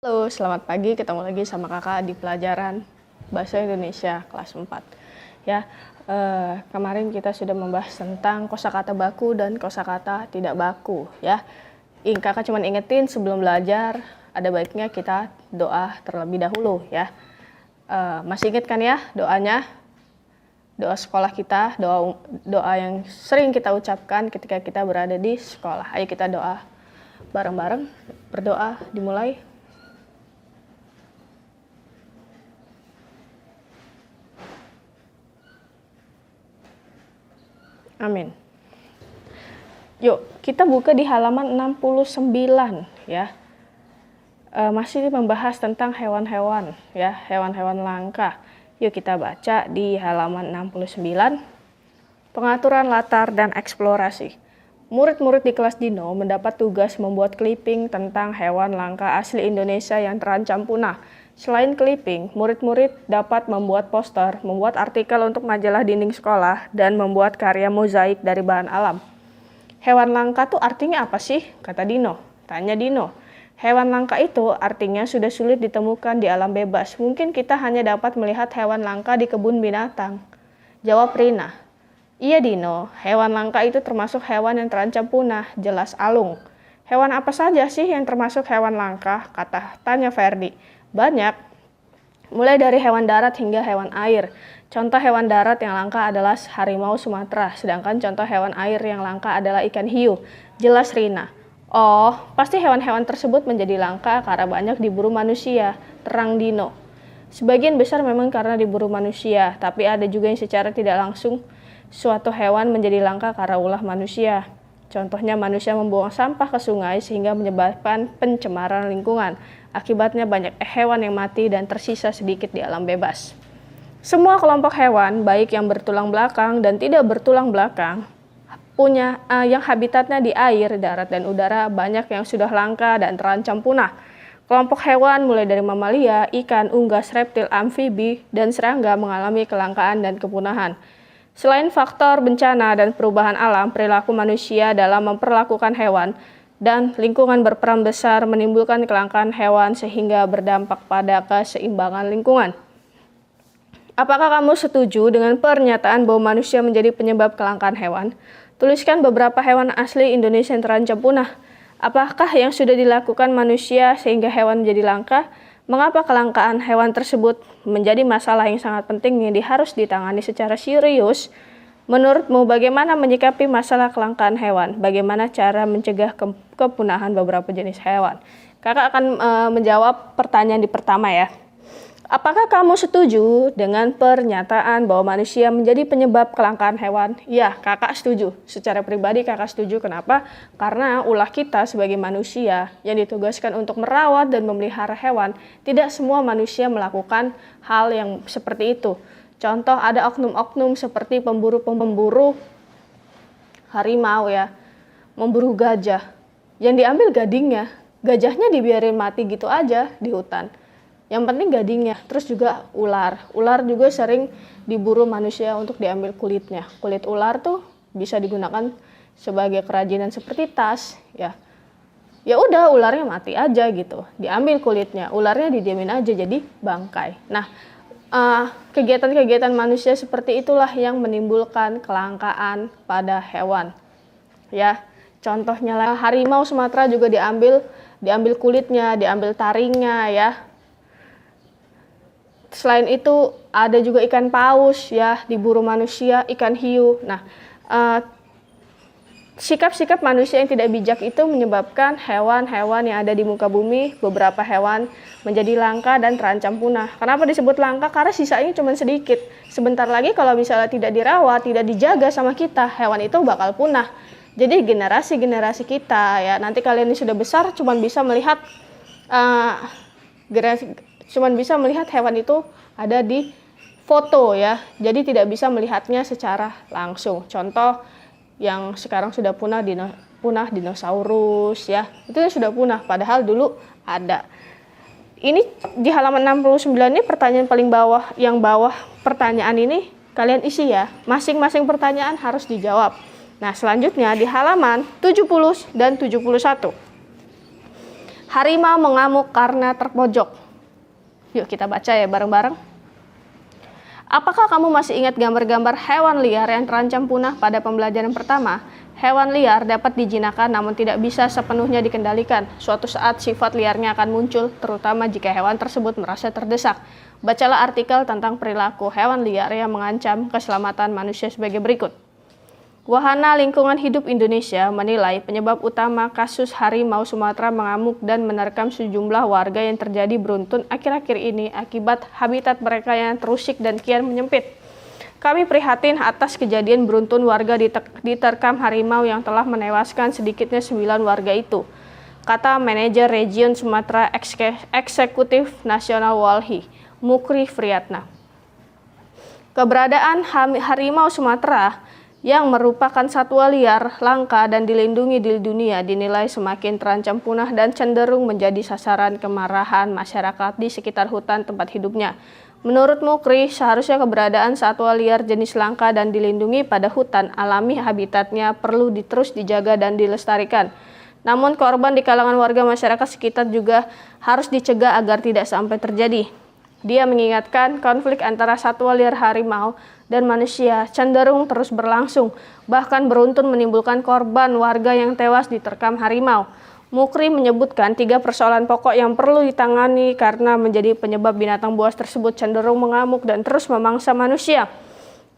Halo, selamat pagi. Ketemu lagi sama kakak di pelajaran Bahasa Indonesia kelas 4. Ya, kemarin kita sudah membahas tentang kosakata baku dan kosakata tidak baku. Ya, kakak cuma ingetin sebelum belajar, ada baiknya kita doa terlebih dahulu. Ya, masih ingat kan ya doanya? Doa sekolah kita, doa yang sering kita ucapkan ketika kita berada di sekolah. Ayo kita doa bareng-bareng. Berdoa dimulai. Amin. Yuk, kita buka di halaman 69 ya. Masih membahas tentang hewan-hewan ya, hewan-hewan langka. Yuk kita baca di halaman 69. Pengaturan latar dan eksplorasi. Murid-murid di kelas Dino mendapat tugas membuat clipping tentang hewan langka asli Indonesia yang terancam punah. Selain clipping, murid-murid dapat membuat poster, membuat artikel untuk majalah dinding sekolah, dan membuat karya mozaik dari bahan alam. Hewan langka tuh artinya apa sih? Kata Dino. Tanya Dino. Hewan langka itu artinya sudah sulit ditemukan di alam bebas. Mungkin kita hanya dapat melihat hewan langka di kebun binatang. Jawab Rina. Iya Dino, hewan langka itu termasuk hewan yang terancam punah, jelas Alung. Hewan apa saja sih yang termasuk hewan langka? Tanya Ferdi. Banyak, mulai dari hewan darat hingga hewan air. Contoh hewan darat yang langka adalah harimau Sumatera, sedangkan contoh hewan air yang langka adalah ikan hiu. Jelas Rina. Oh, pasti hewan-hewan tersebut menjadi langka karena banyak diburu manusia, terang Dino. Sebagian besar memang karena diburu manusia, tapi ada juga yang secara tidak langsung suatu hewan menjadi langka karena ulah manusia. Contohnya manusia membuang sampah ke sungai sehingga menyebabkan pencemaran lingkungan. Akibatnya banyak hewan yang mati dan tersisa sedikit di alam bebas. Semua kelompok hewan, baik yang bertulang belakang dan tidak bertulang belakang, punya yang habitatnya di air, darat, dan udara, banyak yang sudah langka dan terancam punah. Kelompok hewan mulai dari mamalia, ikan, unggas, reptil, amfibi, dan serangga mengalami kelangkaan dan kepunahan. Selain faktor bencana dan perubahan alam, perilaku manusia dalam memperlakukan hewan dan lingkungan berperan besar menimbulkan kelangkaan hewan sehingga berdampak pada keseimbangan lingkungan. Apakah kamu setuju dengan pernyataan bahwa manusia menjadi penyebab kelangkaan hewan? Tuliskan beberapa hewan asli Indonesia yang terancam punah. Apakah yang sudah dilakukan manusia sehingga hewan menjadi langka? Mengapa kelangkaan hewan tersebut menjadi masalah yang sangat penting yang harus ditangani secara serius? Menurutmu bagaimana menyikapi masalah kelangkaan hewan? Bagaimana cara mencegah kepunahan beberapa jenis hewan? Kakak akan menjawab pertanyaan di pertama ya. Apakah kamu setuju dengan pernyataan bahwa manusia menjadi penyebab kelangkaan hewan? Ya, kakak setuju. Secara pribadi kakak setuju. Kenapa? Karena ulah kita sebagai manusia yang ditugaskan untuk merawat dan memelihara hewan, tidak semua manusia melakukan hal yang seperti itu. Contoh ada oknum-oknum seperti pemburu harimau ya, memburu gajah. Yang diambil gadingnya, gajahnya dibiarin mati gitu aja di hutan. Yang penting gadingnya. Terus juga ular. Ular juga sering diburu manusia untuk diambil kulitnya. Kulit ular tuh bisa digunakan sebagai kerajinan seperti tas ya. Ya udah ularnya mati aja gitu. Diambil kulitnya, ularnya didiamin aja jadi bangkai. Nah, kegiatan-kegiatan manusia seperti itulah yang menimbulkan kelangkaan pada hewan. Ya, contohnya lah harimau Sumatera juga diambil kulitnya, diambil taringnya ya. Selain itu ada juga ikan paus ya, diburu manusia, ikan hiu. Nah, sikap-sikap manusia yang tidak bijak itu menyebabkan hewan-hewan yang ada di muka bumi, beberapa hewan menjadi langka dan terancam punah. Kenapa disebut langka? Karena sisanya cuma sedikit. Sebentar lagi kalau misalnya tidak dirawat, tidak dijaga sama kita, hewan itu bakal punah. Jadi generasi-generasi kita ya, nanti kalian ini sudah besar cuma bisa melihat hewan itu ada di foto ya. Jadi tidak bisa melihatnya secara langsung. Contoh yang sekarang sudah punah dinosaurus ya. Itu sudah punah padahal dulu ada. Ini di halaman 69 ini pertanyaan paling bawah, yang bawah pertanyaan ini kalian isi ya. Masing-masing pertanyaan harus dijawab. Nah, selanjutnya di halaman 70 dan 71. Harimau mengamuk karena terpojok. Yuk kita baca ya bareng-bareng. Apakah kamu masih ingat gambar-gambar hewan liar yang terancam punah pada pembelajaran pertama? Hewan liar dapat dijinakkan namun tidak bisa sepenuhnya dikendalikan. Suatu saat sifat liarnya akan muncul, terutama jika hewan tersebut merasa terdesak. Bacalah artikel tentang perilaku hewan liar yang mengancam keselamatan manusia sebagai berikut. Wahana Lingkungan Hidup Indonesia menilai penyebab utama kasus harimau Sumatera mengamuk dan menerkam sejumlah warga yang terjadi beruntun akhir-akhir ini akibat habitat mereka yang terusik dan kian menyempit. Kami prihatin atas kejadian beruntun warga diterkam harimau yang telah menewaskan sedikitnya 9 warga itu, kata Manajer Region Sumatera Eksekutif Nasional Walhi, Mukri Friyatna. Keberadaan harimau Sumatera yang merupakan satwa liar, langka, dan dilindungi di dunia dinilai semakin terancam punah dan cenderung menjadi sasaran kemarahan masyarakat di sekitar hutan tempat hidupnya. Menurut Mukri, seharusnya keberadaan satwa liar jenis langka dan dilindungi pada hutan alami habitatnya perlu terus dijaga dan dilestarikan. Namun korban di kalangan warga masyarakat sekitar juga harus dicegah agar tidak sampai terjadi. Dia mengingatkan konflik antara satwa liar harimau dan manusia cenderung terus berlangsung, bahkan beruntun menimbulkan korban warga yang tewas diterkam harimau. Mukri menyebutkan 3 persoalan pokok yang perlu ditangani karena menjadi penyebab binatang buas tersebut cenderung mengamuk dan terus memangsa manusia.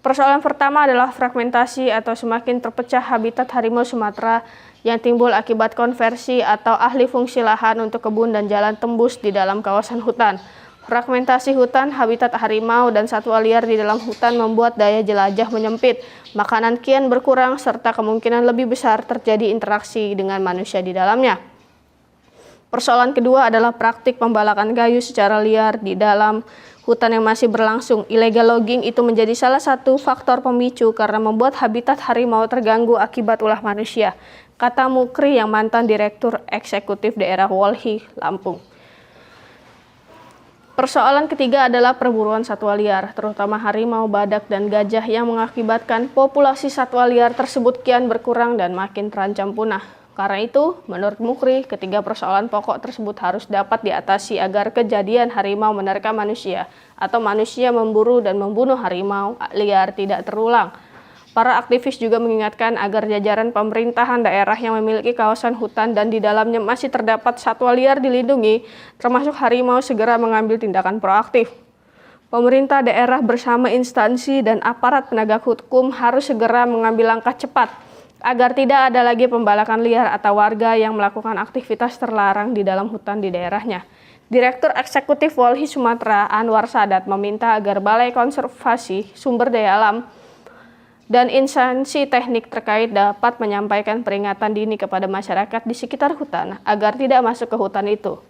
Persoalan pertama adalah fragmentasi atau semakin terpecah habitat harimau Sumatera yang timbul akibat konversi atau alih fungsi lahan untuk kebun dan jalan tembus di dalam kawasan hutan. Fragmentasi hutan, habitat harimau, dan satwa liar di dalam hutan membuat daya jelajah menyempit, makanan kian berkurang, serta kemungkinan lebih besar terjadi interaksi dengan manusia di dalamnya. Persoalan kedua adalah praktik pembalakan kayu secara liar di dalam hutan yang masih berlangsung. Illegal logging itu menjadi salah satu faktor pemicu karena membuat habitat harimau terganggu akibat ulah manusia, kata Mukri yang mantan Direktur Eksekutif Daerah Walhi, Lampung. Persoalan ketiga adalah perburuan satwa liar, terutama harimau, badak, dan gajah yang mengakibatkan populasi satwa liar tersebut kian berkurang dan makin terancam punah. Karena itu, menurut Mukri, ketiga persoalan pokok tersebut harus dapat diatasi agar kejadian harimau menerkam manusia atau manusia memburu dan membunuh harimau liar tidak terulang. Para aktivis juga mengingatkan agar jajaran pemerintahan daerah yang memiliki kawasan hutan dan di dalamnya masih terdapat satwa liar dilindungi, termasuk harimau, segera mengambil tindakan proaktif. Pemerintah daerah bersama instansi dan aparat penegak hukum harus segera mengambil langkah cepat agar tidak ada lagi pembalakan liar atau warga yang melakukan aktivitas terlarang di dalam hutan di daerahnya. Direktur Eksekutif Walhi Sumatera, Anwar Sadat, meminta agar Balai Konservasi Sumber Daya Alam dan instansi teknik terkait dapat menyampaikan peringatan dini kepada masyarakat di sekitar hutan agar tidak masuk ke hutan itu.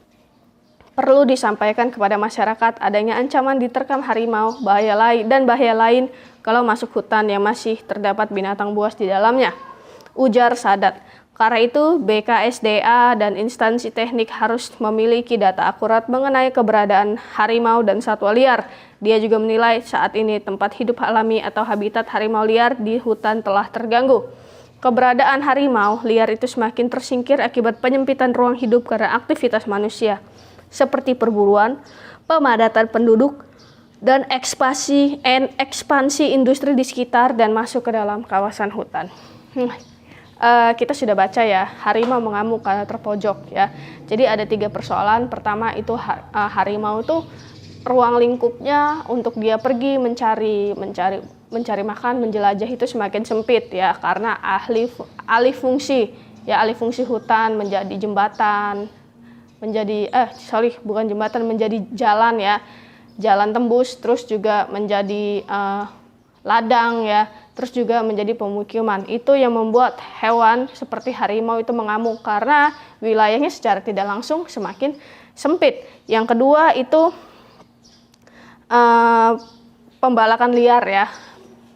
Perlu disampaikan kepada masyarakat adanya ancaman diterkam harimau, bahaya lain kalau masuk hutan yang masih terdapat binatang buas di dalamnya, ujar Sadat. Karena itu, BKSDA dan instansi teknik harus memiliki data akurat mengenai keberadaan harimau dan satwa liar. Dia juga menilai saat ini tempat hidup alami atau habitat harimau liar di hutan telah terganggu. Keberadaan harimau liar itu semakin tersingkir akibat penyempitan ruang hidup karena aktivitas manusia, seperti perburuan, pemadatan penduduk, dan ekspansi industri di sekitar dan masuk ke dalam kawasan hutan. Kita sudah baca ya, harimau mengamuk karena terpojok ya. Jadi ada 3 persoalan. Pertama itu harimau itu ruang lingkupnya untuk dia pergi mencari makan, menjelajah itu semakin sempit ya, karena alih fungsi hutan menjadi jembatan, menjadi jalan ya, jalan tembus, terus juga menjadi ladang ya, terus juga menjadi pemukiman. Itu yang membuat hewan seperti harimau itu mengamuk karena wilayahnya secara tidak langsung semakin sempit. Yang kedua itu pembalakan liar ya.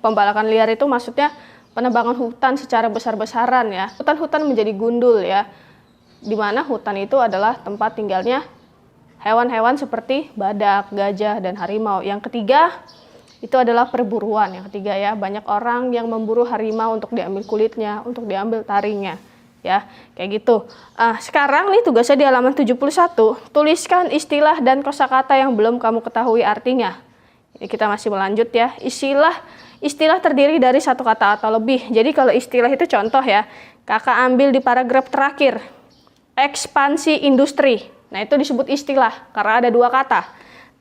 Pembalakan liar itu maksudnya penebangan hutan secara besar-besaran ya. Hutan-hutan menjadi gundul ya, di mana hutan itu adalah tempat tinggalnya hewan-hewan seperti badak, gajah, dan harimau. Yang ketiga itu adalah perburuan. Yang ketiga ya, banyak orang yang memburu harimau untuk diambil kulitnya, untuk diambil taringnya. Ya, kayak gitu. Sekarang nih tugasnya di halaman 71, tuliskan istilah dan kosakata yang belum kamu ketahui artinya. Ini kita masih melanjut ya. Istilah terdiri dari satu kata atau lebih. Jadi kalau istilah itu contoh ya, kakak ambil di paragraf terakhir. Ekspansi industri. Nah, itu disebut istilah karena ada dua kata.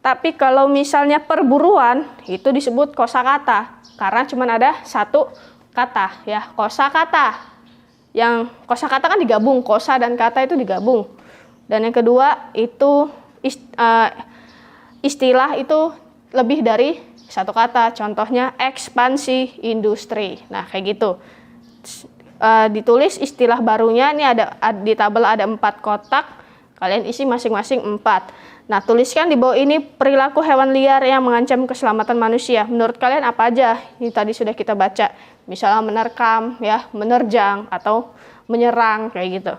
Tapi kalau misalnya perburuan, itu disebut kosakata karena cuma ada satu kata ya, kosakata. Yang kosakata kan digabung, kosa dan kata itu digabung. Dan yang kedua itu istilah itu lebih dari satu kata. Contohnya ekspansi industri. Nah, kayak gitu. Ditulis istilah barunya, ini ada di tabel ada 4 kotak, kalian isi masing-masing 4. Nah, tuliskan di bawah ini perilaku hewan liar yang mengancam keselamatan manusia. Menurut kalian apa aja? Ini tadi sudah kita baca, misalnya menerkam, ya, menerjang atau menyerang kayak gitu.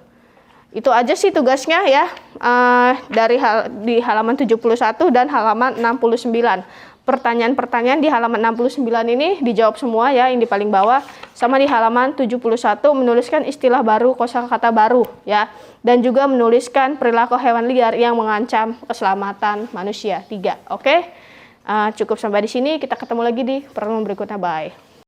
Itu aja sih tugasnya ya, di halaman 71 dan halaman 69. Pertanyaan-pertanyaan di halaman 69 ini dijawab semua ya, yang di paling bawah. Sama di halaman 71 menuliskan istilah baru, kosakata baru ya. Dan juga menuliskan perilaku hewan liar yang mengancam keselamatan manusia. 3, oke? Cukup sampai di sini, kita ketemu lagi di pertemuan berikutnya, bye.